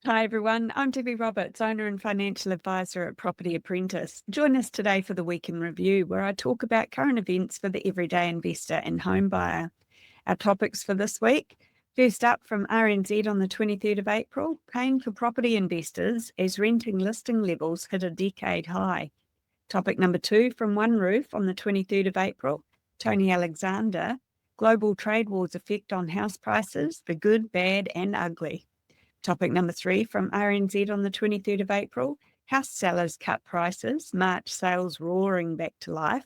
Hi everyone, I'm Debbie Roberts, owner and financial advisor at Property Apprentice. Join us today for the Week in Review, where I talk about current events for the everyday investor and home buyer. Our topics for this week: first up, from RNZ on the 23rd of April, pain for property investors as renting listing levels hit a decade high. Topic number 2, from Oneroof on the 23rd of April, Tony Alexander, global trade wars' effect on house prices, the good, bad and ugly. Topic number 3, from RNZ on the 23rd of April, house sellers cut prices, March sales roaring back to life.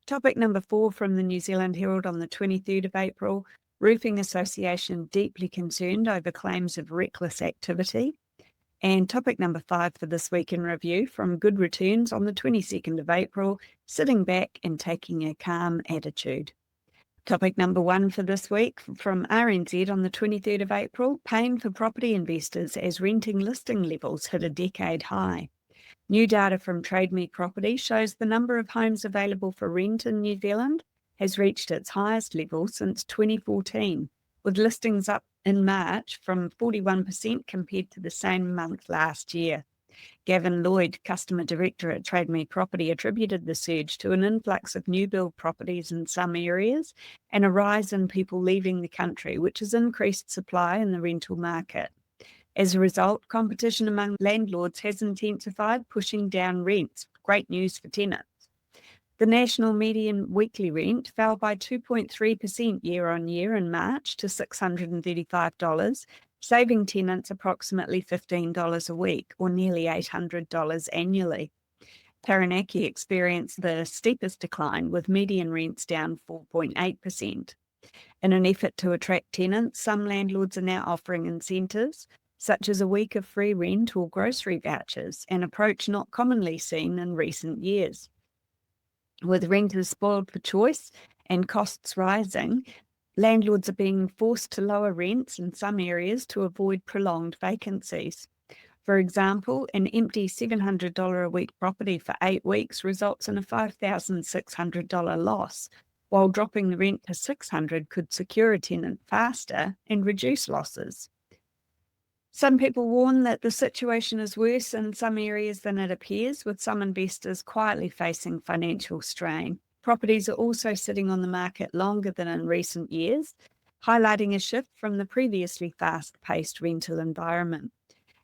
Topic number 4, from the New Zealand Herald on the 23rd of April, Roofing Association deeply concerned over claims of reckless activity. And topic number 5 for this week in review, from Good Returns on the 22nd of April, sitting back and taking a calm attitude. Topic number 1 for this week, from RNZ on the 23rd of April, pain for property investors as renting listing levels hit a decade high. New data from Trade Me Property shows the number of homes available for rent in New Zealand has reached its highest level since 2014, with listings up in March from 41% compared to the same month last year. Gavin Lloyd, Customer Director at Trade Me Property, attributed the surge to an influx of new build properties in some areas and a rise in people leaving the country, which has increased supply in the rental market. As a result, competition among landlords has intensified, pushing down rents. Great news for tenants. The national median weekly rent fell by 2.3% year on year in March to $635, saving tenants approximately $15 a week, or nearly $800 annually. Taranaki experienced the steepest decline, with median rents down 4.8%. In an effort to attract tenants, some landlords are now offering incentives, such as a week of free rent or grocery vouchers, an approach not commonly seen in recent years. With renters spoiled for choice and costs rising, landlords are being forced to lower rents in some areas to avoid prolonged vacancies. For example, an empty $700 a week property for 8 weeks results in a $5,600 loss, while dropping the rent to $600 could secure a tenant faster and reduce losses. Some people warn that the situation is worse in some areas than it appears, with some investors quietly facing financial strain. Properties are also sitting on the market longer than in recent years, highlighting a shift from the previously fast-paced rental environment.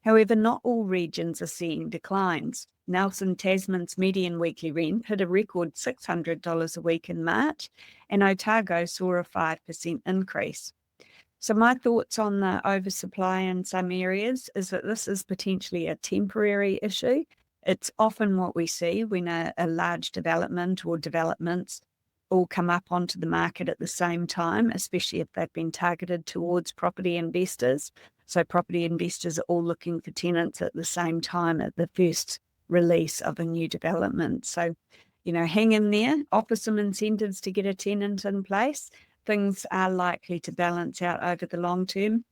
However, not all regions are seeing declines. Nelson, Tasman's median weekly rent hit a record $600 a week in March, and Otago saw a 5% increase. So my thoughts on the oversupply in some areas is that this is potentially a temporary issue. It's often what we see when a large development or developments all come up onto the market at the same time, especially if they've been targeted towards property investors. So property investors are all looking for tenants at the same time at the first release of a new development. So, hang in there, offer some incentives to get a tenant in place. Things are likely to balance out over the long term.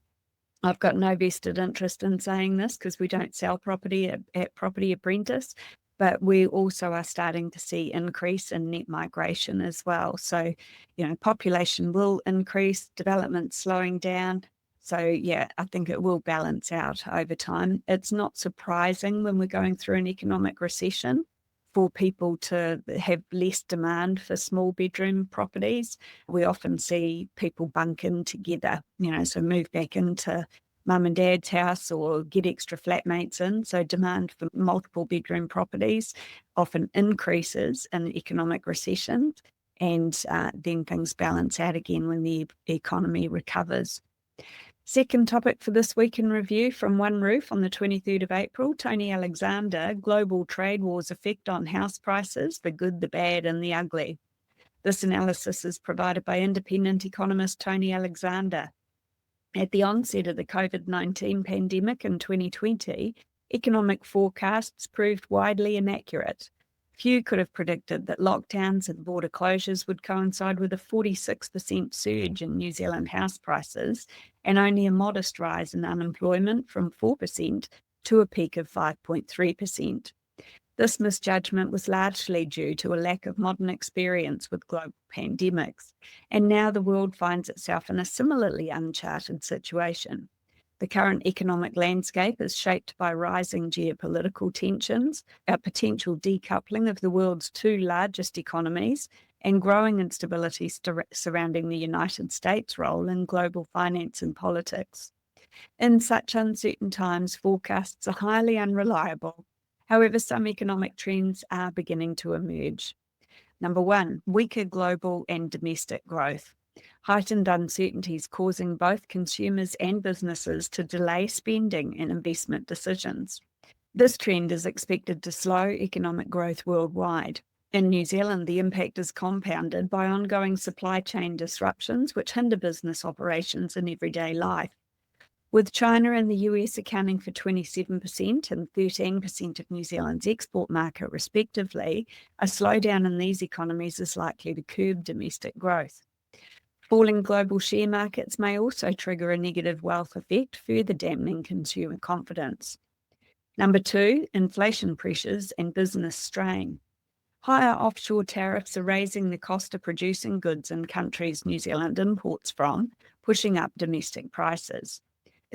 I've got no vested interest in saying this because we don't sell property at Property Apprentice, but we also are starting to see increase in net migration as well. So, population will increase, development slowing down. So, I think it will balance out over time. It's not surprising when we're going through an economic recession for people to have less demand for small bedroom properties. We often see people bunk in together, so move back into mum and dad's house or get extra flatmates in. So demand for multiple bedroom properties often increases in economic recessions, and then things balance out again when the economy recovers. Second topic for this week in review, from Oneroof on the 23rd of April, Tony Alexander, global trade wars' effect on house prices, the good, the bad and the ugly. This analysis is provided by independent economist Tony Alexander. At the onset of the COVID-19 pandemic in 2020, economic forecasts proved widely inaccurate. Few could have predicted that lockdowns and border closures would coincide with a 46% surge in New Zealand house prices and only a modest rise in unemployment from 4% to a peak of 5.3%. This misjudgment was largely due to a lack of modern experience with global pandemics, and now the world finds itself in a similarly uncharted situation. The current economic landscape is shaped by rising geopolitical tensions, a potential decoupling of the world's two largest economies, and growing instability surrounding the United States' role in global finance and politics. In such uncertain times, forecasts are highly unreliable. However, some economic trends are beginning to emerge. Number one, weaker global and domestic growth. Heightened uncertainties causing both consumers and businesses to delay spending and investment decisions. This trend is expected to slow economic growth worldwide. In New Zealand, the impact is compounded by ongoing supply chain disruptions which hinder business operations in everyday life. With China and the US accounting for 27% and 13% of New Zealand's export market respectively, a slowdown in these economies is likely to curb domestic growth. Falling global share markets may also trigger a negative wealth effect, further dampening consumer confidence. Number two, inflation pressures and business strain. Higher offshore tariffs are raising the cost of producing goods in countries New Zealand imports from, pushing up domestic prices.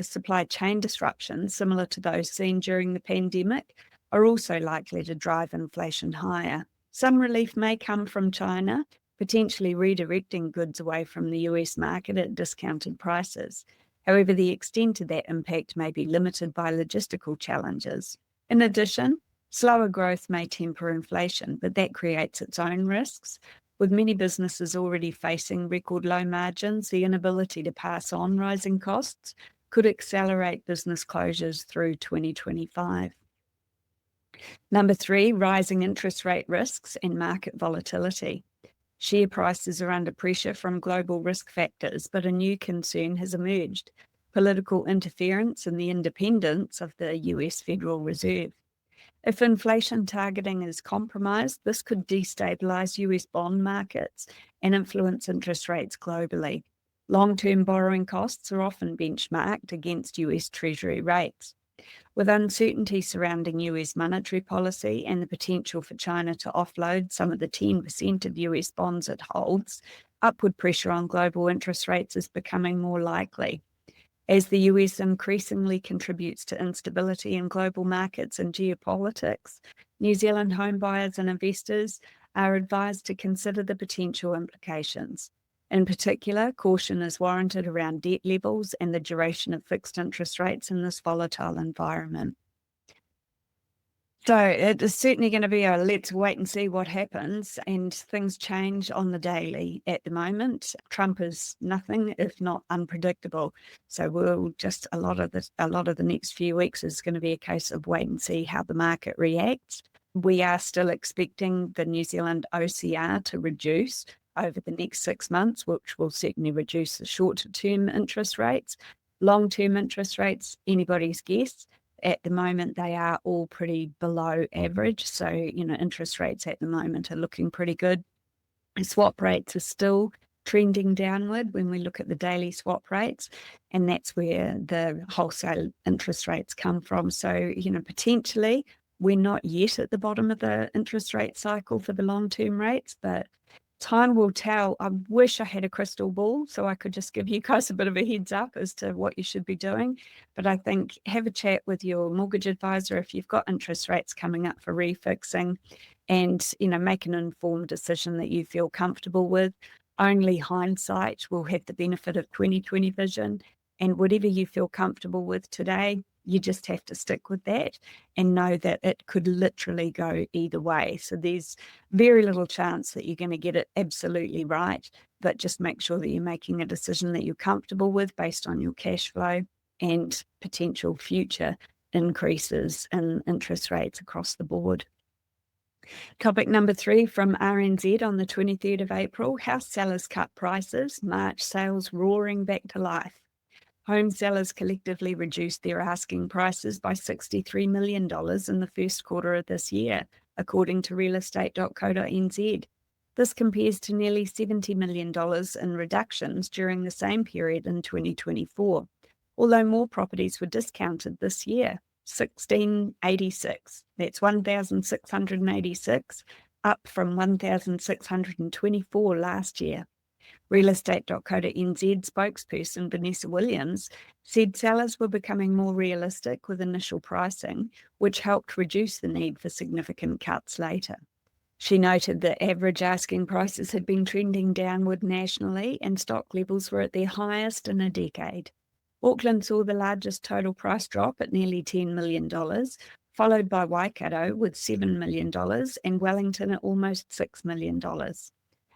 Supply chain disruptions, similar to those seen during the pandemic, are also likely to drive inflation higher. Some relief may come from China, potentially redirecting goods away from the US market at discounted prices. However, the extent of that impact may be limited by logistical challenges. In addition, slower growth may temper inflation, but that creates its own risks. With many businesses already facing record low margins, the inability to pass on rising costs could accelerate business closures through 2025. Number three, rising interest rate risks and market volatility. Share prices are under pressure from global risk factors, but a new concern has emerged: political interference in the independence of the US Federal Reserve. If inflation targeting is compromised, this could destabilize US bond markets and influence interest rates globally. Long-term borrowing costs are often benchmarked against US Treasury rates. With uncertainty surrounding US monetary policy and the potential for China to offload some of the 10% of US bonds it holds, upward pressure on global interest rates is becoming more likely. As the US increasingly contributes to instability in global markets and geopolitics, New Zealand home buyers and investors are advised to consider the potential implications. In particular, caution is warranted around debt levels and the duration of fixed interest rates in this volatile environment. So it is certainly going to be a let's wait and see what happens, and things change on the daily at the moment. Trump is nothing if not unpredictable. So we'll just a lot of the next few weeks is going to be a case of wait and see how the market reacts. We are still expecting the New Zealand OCR to reduce over the next 6 months, which will certainly reduce the short-term interest rates. Long-term interest rates, anybody's guess. At the moment, they are all pretty below average. So, interest rates at the moment are looking pretty good. Swap rates are still trending downward when we look at the daily swap rates, and that's where the wholesale interest rates come from. So, potentially we're not yet at the bottom of the interest rate cycle for the long-term rates, but time will tell. I wish I had a crystal ball so I could just give you guys a bit of a heads up as to what you should be doing. But I think have a chat with your mortgage advisor if you've got interest rates coming up for refixing, and make an informed decision that you feel comfortable with. Only hindsight will have the benefit of 20/20 vision, and whatever you feel comfortable with today, you just have to stick with that and know that it could literally go either way. So there's very little chance that you're going to get it absolutely right, but just make sure that you're making a decision that you're comfortable with based on your cash flow and potential future increases in interest rates across the board. Topic number 3 from RNZ on the 23rd of April, house sellers cut prices, March sales roaring back to life. Home sellers collectively reduced their asking prices by $63 million in the first quarter of this year, according to realestate.co.nz. This compares to nearly $70 million in reductions during the same period in 2024, although more properties were discounted this year. 1,686. That's 1,686, up from 1,624 last year. Realestate.co.nz spokesperson Vanessa Williams said sellers were becoming more realistic with initial pricing, which helped reduce the need for significant cuts later. She noted that average asking prices had been trending downward nationally and stock levels were at their highest in a decade. Auckland saw the largest total price drop at nearly $10 million, followed by Waikato with $7 million and Wellington at almost $6 million.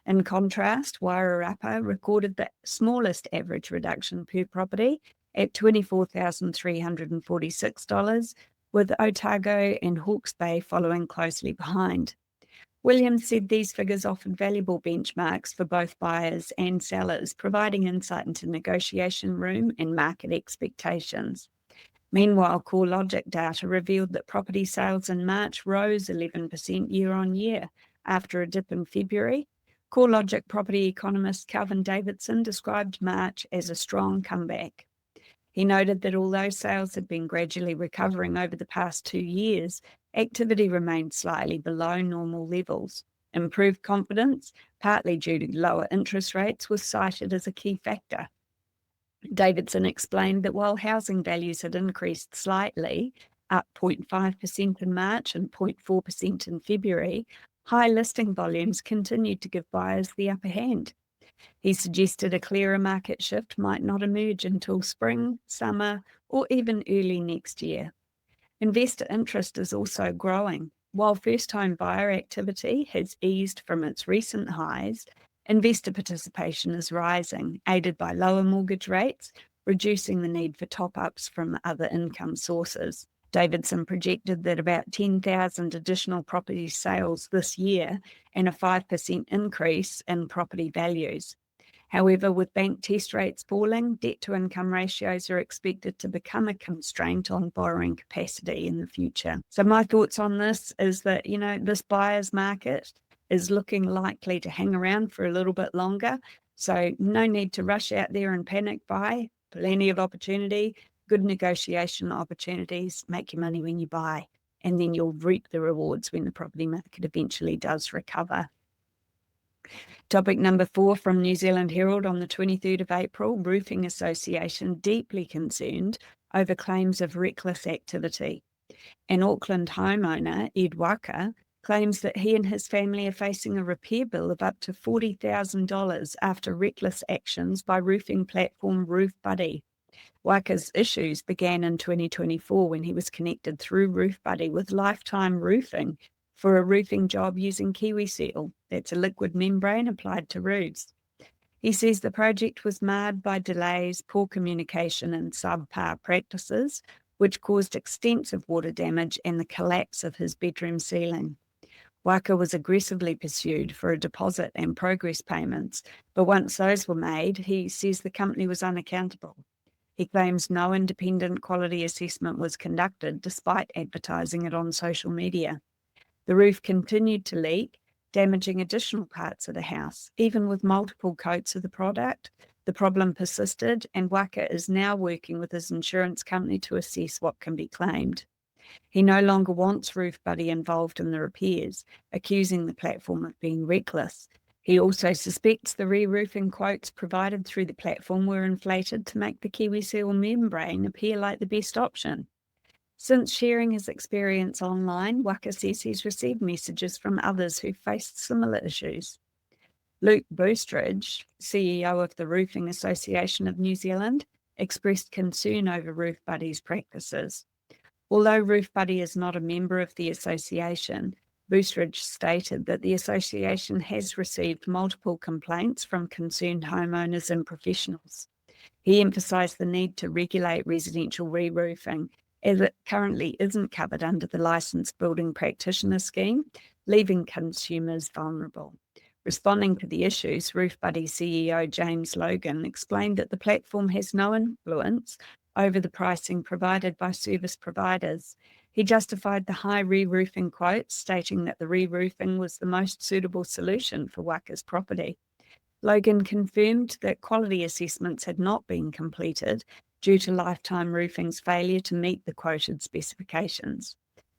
In contrast, Wairarapa recorded the smallest average reduction per property at $24,346, with Otago and Hawke's Bay following closely behind. Williams said these figures offered valuable benchmarks for both buyers and sellers, providing insight into negotiation room and market expectations. Meanwhile, CoreLogic data revealed that property sales in March rose 11% year on year after a dip in February. CoreLogic property economist Calvin Davidson described March as a strong comeback. He noted that although sales had been gradually recovering over the past 2 years, activity remained slightly below normal levels. Improved confidence, partly due to lower interest rates, was cited as a key factor. Davidson explained that while housing values had increased slightly, up 0.5% in March and 0.4% in February, high listing volumes continued to give buyers the upper hand. He suggested a clearer market shift might not emerge until spring, summer, or even early next year. Investor interest is also growing. While first-home buyer activity has eased from its recent highs, investor participation is rising, aided by lower mortgage rates, reducing the need for top-ups from other income sources. Davidson projected that about 10,000 additional property sales this year and a 5% increase in property values. However, with bank test rates falling, debt-to-income ratios are expected to become a constraint on borrowing capacity in the future. So my thoughts on this is that, this buyer's market is looking likely to hang around for a little bit longer. So no need to rush out there and panic buy. Plenty of opportunity, good negotiation opportunities, make your money when you buy, and then you'll reap the rewards when the property market eventually does recover. Topic number 4 from New Zealand Herald on the 23rd of April, Roofing Association deeply concerned over claims of reckless activity. An Auckland homeowner, Ed Waka, claims that he and his family are facing a repair bill of up to $40,000 after reckless actions by roofing platform Roof Buddy. Waka's issues began in 2024 when he was connected through Roof Buddy with Lifetime Roofing for a roofing job using Kiwi Seal. That's a liquid membrane applied to roofs. He says the project was marred by delays, poor communication, and subpar practices, which caused extensive water damage and the collapse of his bedroom ceiling. Waka was aggressively pursued for a deposit and progress payments, but once those were made, he says the company was unaccountable. He claims no independent quality assessment was conducted despite advertising it on social media. The roof continued to leak, damaging additional parts of the house. Even with multiple coats of the product, the problem persisted, and Waka is now working with his insurance company to assess what can be claimed. He no longer wants Roof Buddy involved in the repairs, accusing the platform of being reckless. He also suspects the re-roofing quotes provided through the platform were inflated to make the Kiwi Seal membrane appear like the best option. Since sharing his experience online, Waka says he's received messages from others who faced similar issues. Luke Boostridge, CEO of the Roofing Association of New Zealand, expressed concern over Roof Buddy's practices. Although Roof Buddy is not a member of the association, Boostridge stated that the association has received multiple complaints from concerned homeowners and professionals. He emphasised the need to regulate residential re-roofing, as it currently isn't covered under the Licensed Building Practitioner Scheme, leaving consumers vulnerable. Responding to the issues, Roof Buddy CEO James Logan explained that the platform has no influence over the pricing provided by service providers. He justified the high re-roofing quotes, stating that the re-roofing was the most suitable solution for Waka's property. Logan confirmed that quality assessments had not been completed due to Lifetime Roofing's failure to meet the quoted specifications.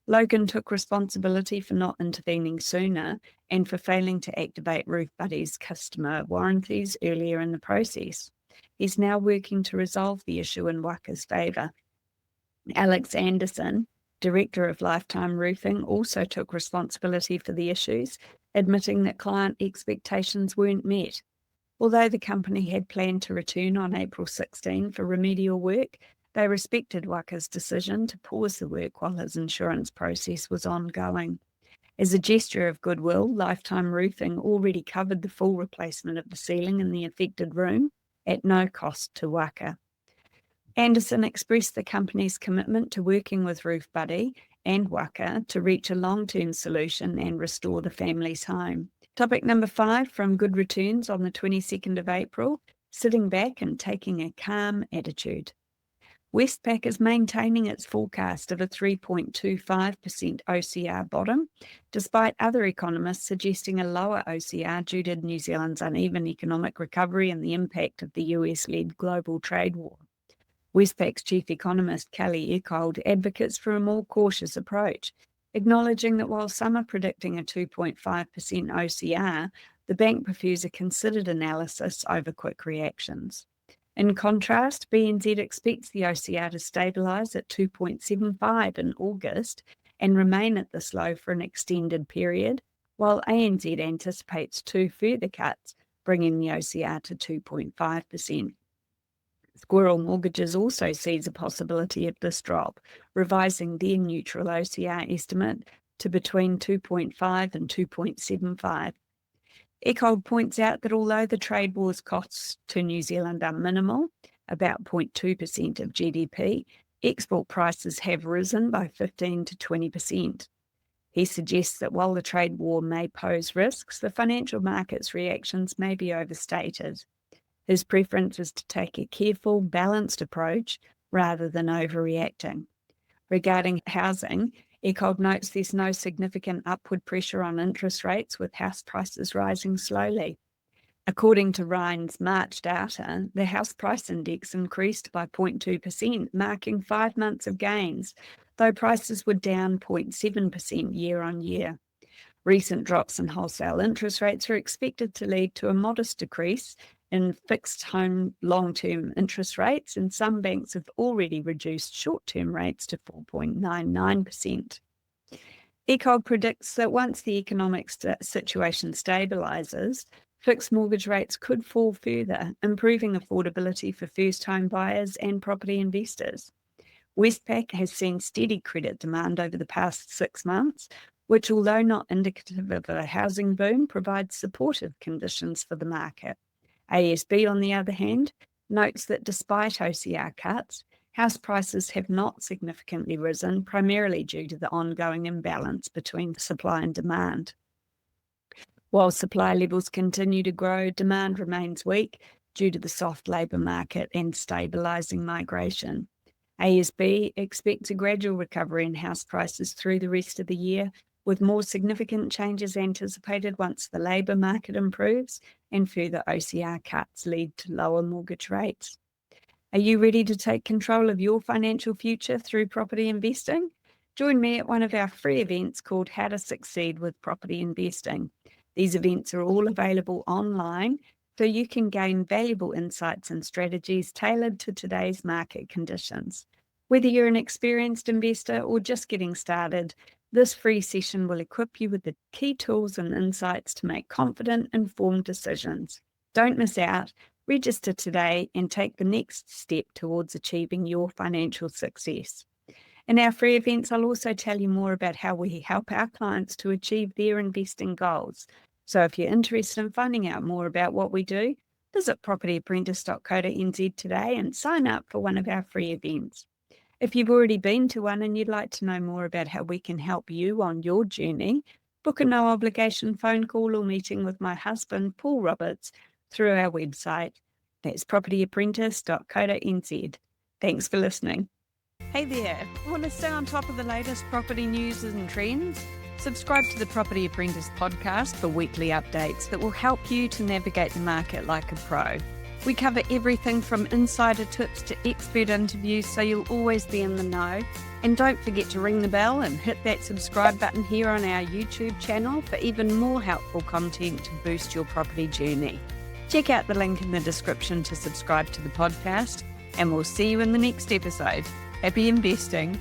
Logan took responsibility for not intervening sooner and for failing to activate Roof Buddy's customer warranties earlier in the process. He's now working to resolve the issue in Waka's favour. Alex Anderson, Director of Lifetime Roofing, also took responsibility for the issues, admitting that client expectations weren't met. Although the company had planned to return on April 16 for remedial work, they respected Waka's decision to pause the work while his insurance process was ongoing. As a gesture of goodwill, Lifetime Roofing already covered the full replacement of the ceiling in the affected room at no cost to Waka. Anderson expressed the company's commitment to working with Roof Buddy and Waka to reach a long-term solution and restore the family's home. Topic number 5 from Good Returns on the 22nd of April, sitting back and taking a calm attitude. Westpac is maintaining its forecast of a 3.25% OCR bottom, despite other economists suggesting a lower OCR due to New Zealand's uneven economic recovery and the impact of the US-led global trade war. Westpac's chief economist, Kelly Eckold, advocates for a more cautious approach, acknowledging that while some are predicting a 2.5% OCR, the bank prefers a considered analysis over quick reactions. In contrast, BNZ expects the OCR to stabilise at 2.75 in August and remain at this low for an extended period, while ANZ anticipates 2 further cuts, bringing the OCR to 2.5%. Squirrel Mortgages also sees a possibility of this drop, revising their neutral OCR estimate to between 2.5 and 2.75. Eckold points out that although the trade war's costs to New Zealand are minimal, about 0.2% of GDP, export prices have risen by 15 to 20%. He suggests that while the trade war may pose risks, the financial market's reactions may be overstated. His preference is to take a careful, balanced approach rather than overreacting. Regarding housing, Eckold notes there's no significant upward pressure on interest rates, with house prices rising slowly. According to Ryan's March data, the house price index increased by 0.2%, marking 5 months of gains, though prices were down 0.7% year on year. Recent drops in wholesale interest rates are expected to lead to a modest decrease in fixed home long-term interest rates, and some banks have already reduced short-term rates to 4.99%. Eckold predicts that once the economic situation stabilises, fixed mortgage rates could fall further, improving affordability for first-home buyers and property investors. Westpac has seen steady credit demand over the past 6 months, which, although not indicative of a housing boom, provides supportive conditions for the market. ASB, on the other hand, notes that despite OCR cuts, house prices have not significantly risen, primarily due to the ongoing imbalance between supply and demand. While supply levels continue to grow, demand remains weak due to the soft labour market and stabilising migration. ASB expects a gradual recovery in house prices through the rest of the year, with more significant changes anticipated once the labour market improves and further OCR cuts lead to lower mortgage rates. Are you ready to take control of your financial future through property investing? Join me at one of our free events called How to Succeed with Property Investing. These events are all available online, so you can gain valuable insights and strategies tailored to today's market conditions. Whether you're an experienced investor or just getting started, this free session will equip you with the key tools and insights to make confident, informed decisions. Don't miss out. Register today and take the next step towards achieving your financial success. In our free events, I'll also tell you more about how we help our clients to achieve their investing goals. So if you're interested in finding out more about what we do, visit propertyapprentice.co.nz today and sign up for one of our free events. If you've already been to one and you'd like to know more about how we can help you on your journey, book a no-obligation phone call or meeting with my husband, Paul Roberts, through our website. That's propertyapprentice.co.nz. Thanks for listening. Hey there, want to stay on top of the latest property news and trends? Subscribe to the Property Apprentice podcast for weekly updates that will help you to navigate the market like a pro. We cover everything from insider tips to expert interviews, so you'll always be in the know. And don't forget to ring the bell and hit that subscribe button here on our YouTube channel for even more helpful content to boost your property journey. Check out the link in the description to subscribe to the podcast, and we'll see you in the next episode. Happy investing!